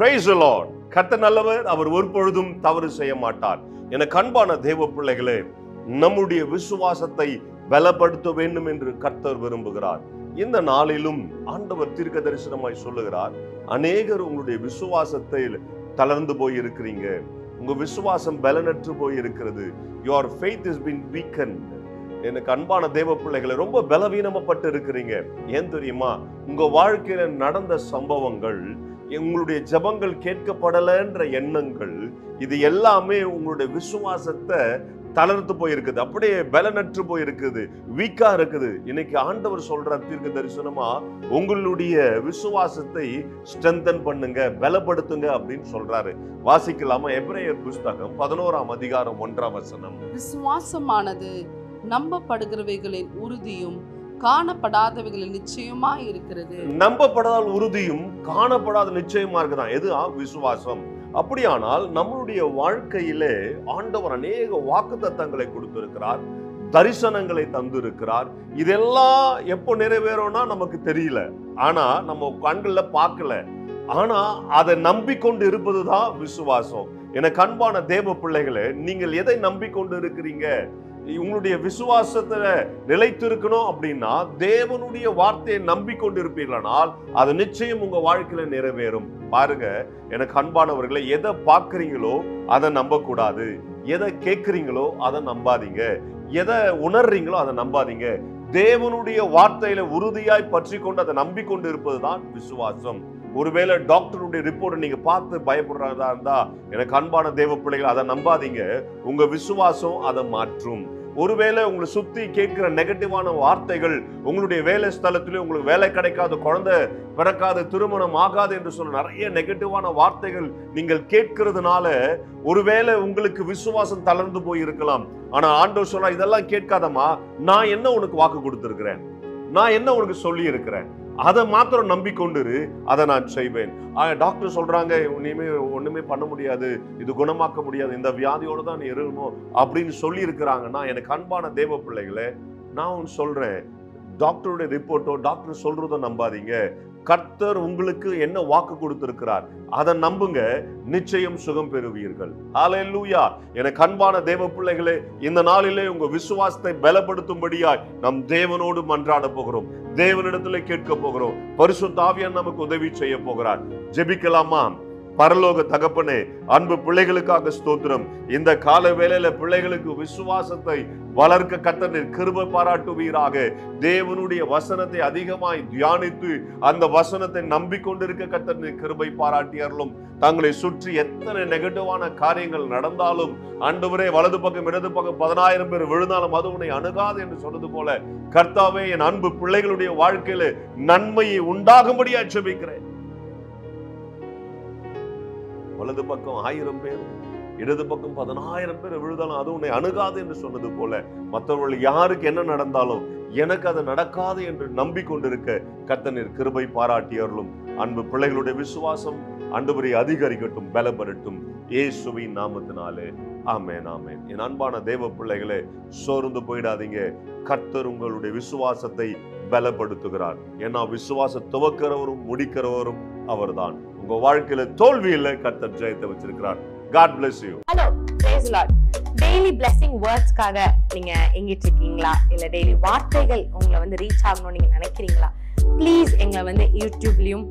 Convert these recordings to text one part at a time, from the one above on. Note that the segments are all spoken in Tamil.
Praise the Lord. கர்த்தர் நல்லவர், அவர் ஒருபொழுதும் தவறு செய்ய மாட்டார். எனக்கு அன்பான தேவ பிள்ளைகளே, நம்முடைய விசுவாசத்தை பலப்படுத்த வேண்டும் என்று கர்த்தர் விரும்புகிறார். இந்த நாளிலும் ஆண்டவர் தீர்க்க தரிசனமாய் சொல்லுகிறார், அநேகர் உங்களுடைய விசுவாசத்தை தளர்ந்து போய் இருக்கிறீங்க, உங்க விசுவாசம் பலனற்று போய் இருக்கிறது. Your faith has been weakened. எனக்கு அன்பான தேவ பிள்ளைகளை, ரொம்ப பலவீனப்பட்டு இருக்கிறீங்க. ஏன் தெரியுமா? உங்க வாழ்க்கையில நடந்த சம்பவங்கள், உங்களுடைய ஜெபங்கள் கேட்கப்படலைன்ற எண்ணங்கள், இது எல்லாமே உங்களுடைய விசுவாசத்தை தளர்த்து போயிருக்குது, அப்படியே பலனற்று போயிருக்குது, வீக்கா இருக்குது. இன்னைக்கு ஆண்டவர் சொல்ற தீர்க்க தரிசனமா, உங்களுடைய விசுவாசத்தை ஸ்ட்ரென்தன் பண்ணுங்க, பலப்படுத்துங்க அப்படின்னு சொல்றாரு. வாசிக்கலாமா? எபிரேயர் புஸ்தகம் 11ஆம் அதிகாரம் 1ஆம் வசனம். விசுவாசமானது நம்பப்படுகிறவைகளின் உறுதியும் காணப்படாதவைகளின் நிச்சயமா இருக்கிறது. நம்பப்படாத உறுதியும் காணப்படாத நிச்சயமா இருக்குதான். எது? விசுவாசம். அப்படியானால் நம்மளுடைய வாழ்க்கையிலே ஆண்டவர் அநேக வாக்குத்தத்தங்களை கொடுத்திருக்கிறார், தரிசனங்களை தந்திருக்கிறார். இதெல்லாம் எப்போ நிறைவேறும்னா நமக்கு தெரியல, ஆனா நம்ம கண்கள்ல பார்க்கல, ஆனா அதை நம்பிக்கொண்டு இருப்பதுதான் விசுவாசம். எனக்கு அன்பான தேவ பிள்ளைகளே, நீங்கள் எதை நம்பிக்கொண்டு இருக்கிறீங்க? உங்களுடைய விசுவாசத்துல நிலைத்து இருக்கணும் அப்படின்னா தேவனுடைய வார்த்தையை நம்பிக்கொண்டு இருப்பீர்களானால் அது நிச்சயம் உங்க வாழ்க்கையில நிறைவேறும். பாருங்க எனக்கு அன்பானவர்களை, எதை பார்க்கறீங்களோ அதை நம்ப கூடாது, எதை கேட்கறீங்களோ அதை நம்பாதீங்க, எதை உணர்றீங்களோ அதை நம்பாதீங்க. தேவனுடைய வார்த்தையில உறுதியாய் பற்றி கொண்டு அதை நம்பிக்கொண்டு இருப்பதுதான் விசுவாசம். ஒருவேளை டாக்டருடைய ரிப்போர்ட் நீங்க பார்த்து பயப்படுறதா இருந்தா, எனக்கு அன்பான தேவ பிள்ளைகள், அதை நம்பாதீங்க. உங்க விசுவாசம் அதை மாற்றும். ஒருவேளை உங்களை சுத்தி கேட்கிற நெகட்டிவான வார்த்தைகள், உங்களுடைய வேலை ஸ்தலத்திலே உங்களுக்கு வேலை கிடைக்காது, குழந்தை பிறக்காது, திருமணம் ஆகாது என்று சொல்ல நிறைய நெகட்டிவான வார்த்தைகள் நீங்கள் கேட்கிறதுனால ஒருவேளை உங்களுக்கு விசுவாசம் தளர்ந்து போய் இருக்கலாம். ஆனா ஆண்டவர் சொல்றா, இதெல்லாம் கேட்காதமா, நான் என்ன உனக்கு வாக்கு கொடுத்திருக்கிறேன், நான் என்ன உனக்கு சொல்லி இருக்கிறேன், அதை மாத்திரம் நம்பிக்கொண்டு அதை நான் செய்வேன். டாக்டர் சொல்றாங்க, ஒண்ணுமே பண்ண முடியாது, இது குணமாக்க முடியாது, இந்த வியாதியோட தான் நீ இருக்கணும் அப்படின்னு சொல்லி இருக்கிறாங்கன்னா, எனக்கு அன்பான தேவ பிள்ளைகளே, நான் சொல்றேன், டாக்டருடைய ரிப்போர்ட்டோ டாக்டர் சொல்றதோ நம்பாதீங்க. கர்த்தர் உங்களுக்கு என்ன வாக்கு கொடுத்திருக்கிறார் அதை நம்புங்க, நிச்சயம் சுகம் பெறுவீர்கள். ஹல்லேலூயா. எனக்கு அன்பான தேவ பிள்ளைகளே, இந்த நாளிலே உங்க விசுவாசத்தை பலப்படுத்தும்படியாய் நம் தேவனோடு மன்றாட போகிறோம், தேவனிடத்துல கேட்க போகிறோம். பரிசுத்த ஆவியானவர் நமக்கு உதவி செய்ய போகிறார். ஜெபிக்கலாமா? பரலோக தகப்பனே, அன்பு பிள்ளைகளுக்காக ஸ்தோத்திரம். இந்த கால வேளையில பிள்ளைகளுக்கு விசுவாசத்தை வளர்க்க கர்த்தர் கிருபை பாராட்டுவீராக. தேவனுடைய வசனத்தை அதிகமாய் தியானித்து அந்த வசனத்தை நம்பிக்கொண்டிருக்க கர்த்தர் கிருபை பாராட்டியர்களும். தங்களை சுற்றி எத்தனை நெகட்டிவான காரியங்கள் நடந்தாலும் ஆண்டவரே, வலது பக்கம் இடது பக்கம் 10,000 பேர் விழுந்தாலும் அது உன்னை அணுகாது என்று சொன்னது போல, கர்த்தாவே, என் அன்பு பிள்ளைகளுடைய வாழ்க்கையில நன்மையை உண்டாகும்படியா ஜெபிக்கிறேன். வலது பக்கம் 1000 பேர், இடது பக்கம் 10,000 பேர் விழுதாலும் அது உன்னை அணுகாது என்று சொன்னது போல, மற்றவர்கள் யாருக்கு என்ன நடந்தாலும் எனக்கு அது நடக்காது என்று நம்பிக்கொண்டிருக்க கர்த்தர் கிருபை பாராட்டியர்களும். அன்பு பிள்ளைகளுடைய விசுவாசம் ஆண்டவரே அதிகரிக்கட்டும், பலப்படட்டும், இயேசுவின் நாமத்தினாலே. ஆமென், ஆமென். என் அன்பான தேவ பிள்ளைகளே, சோர்ந்து போயிடாதீங்க. கர்த்தர் உங்களுடைய விசுவாசத்தை பலப்படுத்துகிறார். ஏன்னா விசுவாச துவக்கிறவரும் முடிக்கிறவரும் அவர்தான். உங்க வாழ்க்கையில தோல்வி இல்ல, கர்த்தர் ஜெயத்தை வச்சிருக்கிறார். God bless you. Hello, praise the Lord. Daily blessing wordsக்காக நீங்க எங்கிட்டு இருக்கீங்களா? இல்ல டெய்லி வார்த்தைகள் உங்களை ரீச் ஆகணும்னு நீங்க நினைக்கிறீங்களா? ப்ளீஸ் எங்களை யூடியூப்லயும்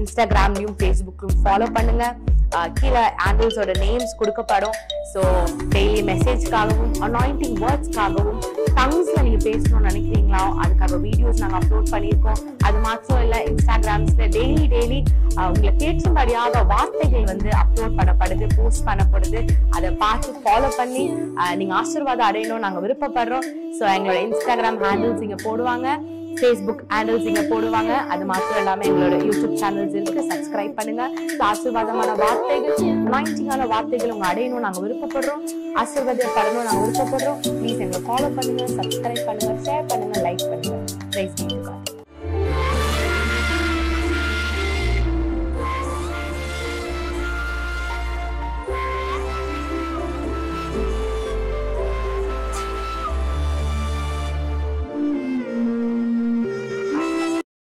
இன்ஸ்டாகிராம்லயும் ஃபேஸ்புக்லயும் ஃபாலோ பண்ணுங்க. கீழே ஹேண்டில்ஸோட நேம்ஸ் கொடுக்கப்படும். ஸோ டெய்லி மெசேஜ்க்காகவும் அனாயிண்டிங் வேர்ட்ஸ்க்காகவும் டங்ஸ்ல நீங்க பேசணும்னு நினைக்கிறீங்களா? அதுக்காக வீடியோஸ் நாங்கள் அப்லோட் பண்ணியிருக்கோம். அது மாத்திரம் இல்லை, இன்ஸ்டாகிராம்ஸ்ல டெய்லி உங்களுக்கு கேட்கும்படியாக வார்த்தைகள் அப்லோட் பண்ணப்படுது, போஸ்ட் பண்ணப்படுது. அதை பார்த்து ஃபாலோ பண்ணி நீங்க ஆசீர்வாதம் அடையணும் நாங்கள் விருப்பப்படுறோம். ஸோ எங்களோட இன்ஸ்டாகிராம் ஹேண்டில்ஸ் இங்க போடுவாங்க, ஃபேஸ்புக் ஹேண்டில்ஸ் இங்க போடுவாங்க. அது மாத்திரம் இல்லாம எங்களோட யூடியூப் சேனல்ஸ் இருக்கு, சப்ஸ்கிரைப் பண்ணுங்க. ஆசீர்வாதமான வார்த்தைகள், அனாயிண்டிங்கான வார்த்தைகள் உங்க அடையணும் நாங்க விருப்பப்படுறோம், ஆசீர்வாதப்படணும் நாங்க விருப்பப்படுறோம். ப்ளீஸ் எங்களை ஃபாலோ பண்ணுங்க, சப்ஸ்கிரைப் பண்ணுங்க, ஷேர் பண்ணுங்க, லைக் பண்ணுங்க. Praise be to God.